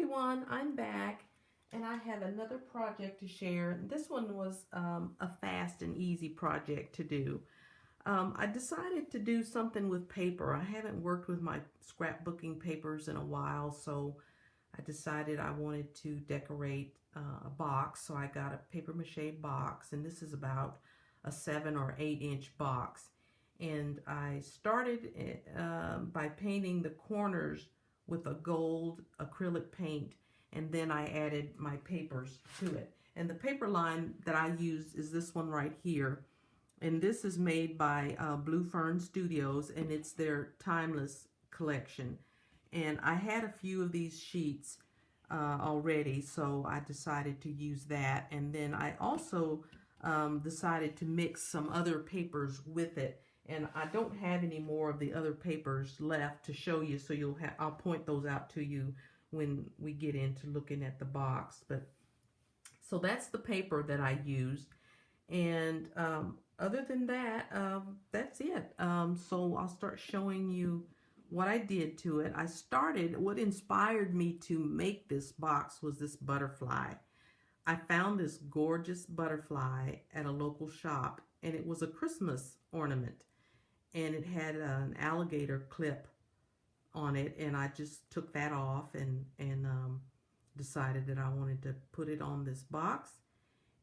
everyone, I'm back and I have another project to share. This one was a fast and easy project to do. I decided to do something with paper. I haven't worked with my scrapbooking papers in a while, so I decided I wanted to decorate a box. So I got a paper mache box, and this is about a 7 or 8 inch box. And I started by painting the corners with a gold acrylic paint, and then I added my papers to it. And the paper line that I use is this one right here, and this is made by Blue Fern Studios, and it's their Timeless collection. And I had a few of these sheets already, so I decided to use that. And then I also decided to mix some other papers with it. And I don't have any more of the other papers left to show you, so I'll point those out to you when we get into looking at the box. But so that's the paper that I used, and other than that, that's it. So I'll start showing you what I did to it. What inspired me to make this box was this butterfly. I found this gorgeous butterfly at a local shop, and it was a Christmas ornament. And it had an alligator clip on it, and I just took that off and decided that I wanted to put it on this box.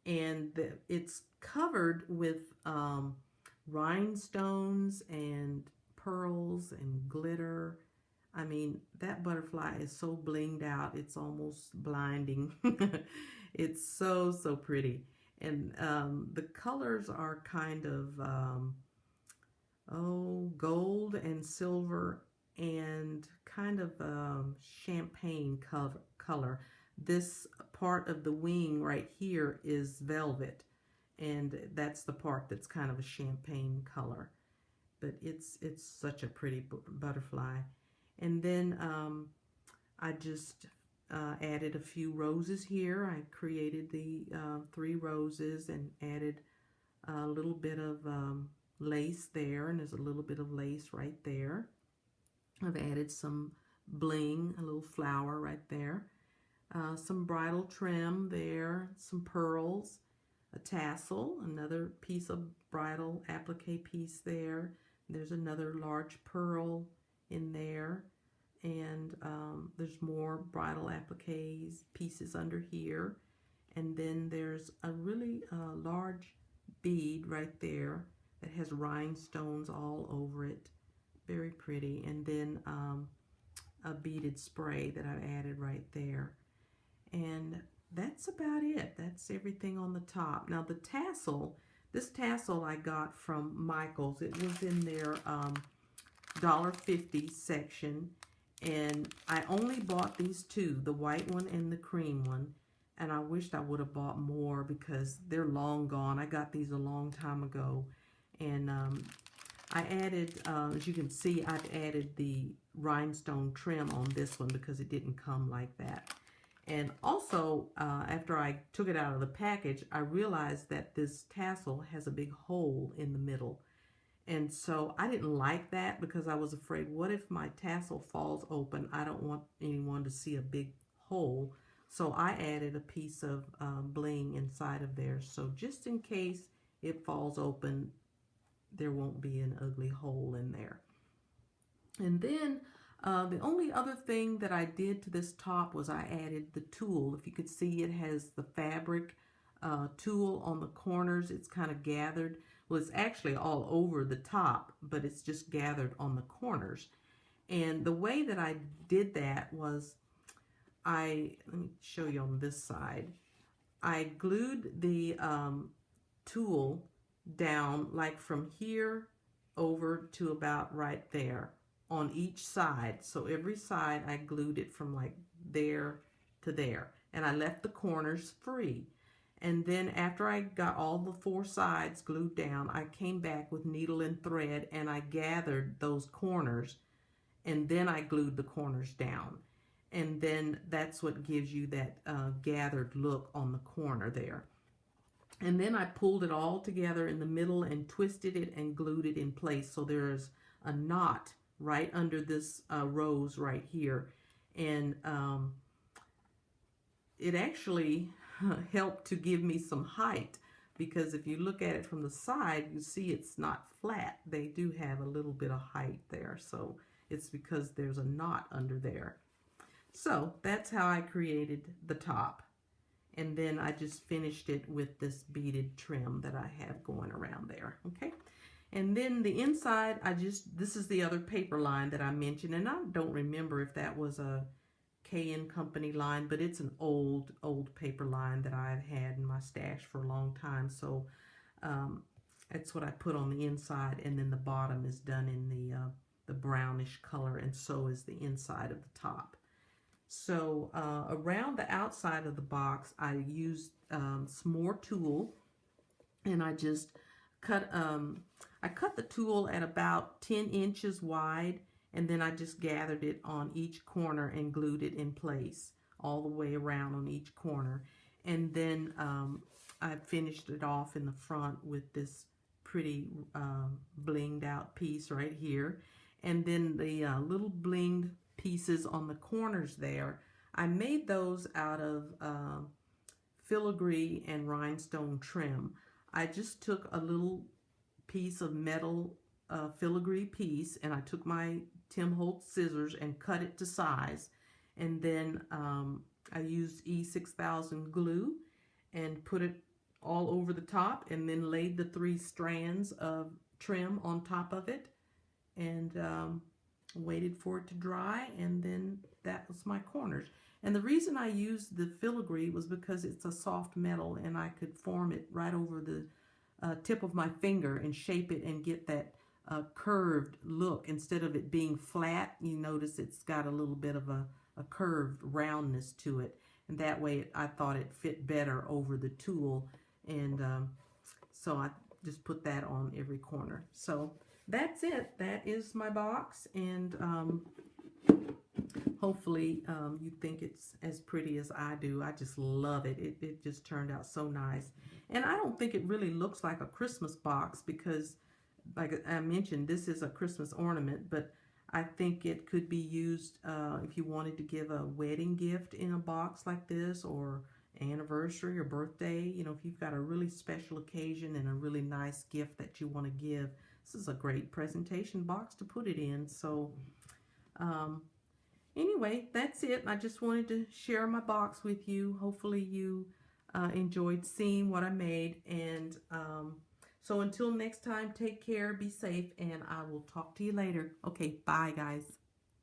And it's covered with rhinestones and pearls and glitter. I mean, that butterfly is so blinged out, it's almost blinding. It's so pretty. And the colors are kind of gold and silver and kind of champagne color. This part of the wing right here is velvet, and that's the part that's kind of a champagne color. But it's such a pretty butterfly. And then I just added a few roses here. I created the 3 roses and added a little bit of lace there, and there's a little bit of lace right there. I've added some bling, a little flower right there, some bridal trim there, some pearls, a tassel, another piece of bridal applique piece there. There's another large pearl in there, and there's more bridal appliques pieces under here, and then there's a really large bead right there that has rhinestones all over it. Very pretty. And then a beaded spray that I've added right there. And that's about it. That's everything on the top. Now the tassel, this tassel I got from Michael's. It was in their $1.50 section. And I only bought these 2, the white one and the cream one. And I wished I would have bought more because they're long gone. I got these a long time ago. And I added, as you can see, I've added the rhinestone trim on this one because it didn't come like that. And also, after I took it out of the package, I realized that this tassel has a big hole in the middle. And so I didn't like that because I was afraid, what if my tassel falls open? I don't want anyone to see a big hole. So I added a piece of bling inside of there. So just in case it falls open, there won't be an ugly hole in there. And then the only other thing that I did to this top was I added the tulle. If you could see, it has the fabric tulle on the corners. It's kind of gathered. Well, it's actually all over the top, but it's just gathered on the corners. And the way that I did that was let me show you on this side. I glued the tulle down like from here over to about right there on each side. So every side I glued it from like there to there, and I left the corners free. And then after I got all the 4 sides glued down, I came back with needle and thread and I gathered those corners, and then I glued the corners down. And then that's what gives you that gathered look on the corner there. And then I pulled it all together in the middle and twisted it and glued it in place. So there's a knot right under this rose right here. And it actually helped to give me some height, because if you look at it from the side, you see it's not flat. They do have a little bit of height there, so it's because there's a knot under there. So that's how I created the top. And then I just finished it with this beaded trim that I have going around there, okay? And then the inside, this is the other paper line that I mentioned, and I don't remember if that was a K&N Company line, but it's an old paper line that I've had in my stash for a long time. So that's what I put on the inside, and then the bottom is done in the brownish color, and so is the inside of the top. So around the outside of the box, I used some more tulle, and I just cut the tulle at about 10 inches wide, and then I just gathered it on each corner and glued it in place all the way around on each corner. And then I finished it off in the front with this pretty blinged out piece right here. And then the little blinged pieces on the corners there, I made those out of filigree and rhinestone trim. I just took a little piece of metal filigree piece, and I took my Tim Holtz scissors and cut it to size, and then I used E6000 glue and put it all over the top, and then laid the 3 strands of trim on top of it, and waited for it to dry, and then that was my corners. And the reason I used the filigree was because it's a soft metal, and I could form it right over the tip of my finger and shape it and get that curved look. Instead of it being flat, you notice it's got a little bit of a curved roundness to it, and that way I thought it fit better over the tulle, and so I just put that on every corner. So that's it. That is my box, and hopefully you think it's as pretty as I do. I just love it. It just turned out so nice. And I don't think it really looks like a Christmas box because, like I mentioned, this is a Christmas ornament, but I think it could be used if you wanted to give a wedding gift in a box like this, or anniversary or birthday. You know, if you've got a really special occasion and a really nice gift that you want to give, this is a great presentation box to put it in. So anyway, that's it. I just wanted to share my box with you. Hopefully you enjoyed seeing what I made. And so until next time, take care, be safe, and I will talk to you later. Okay, bye guys.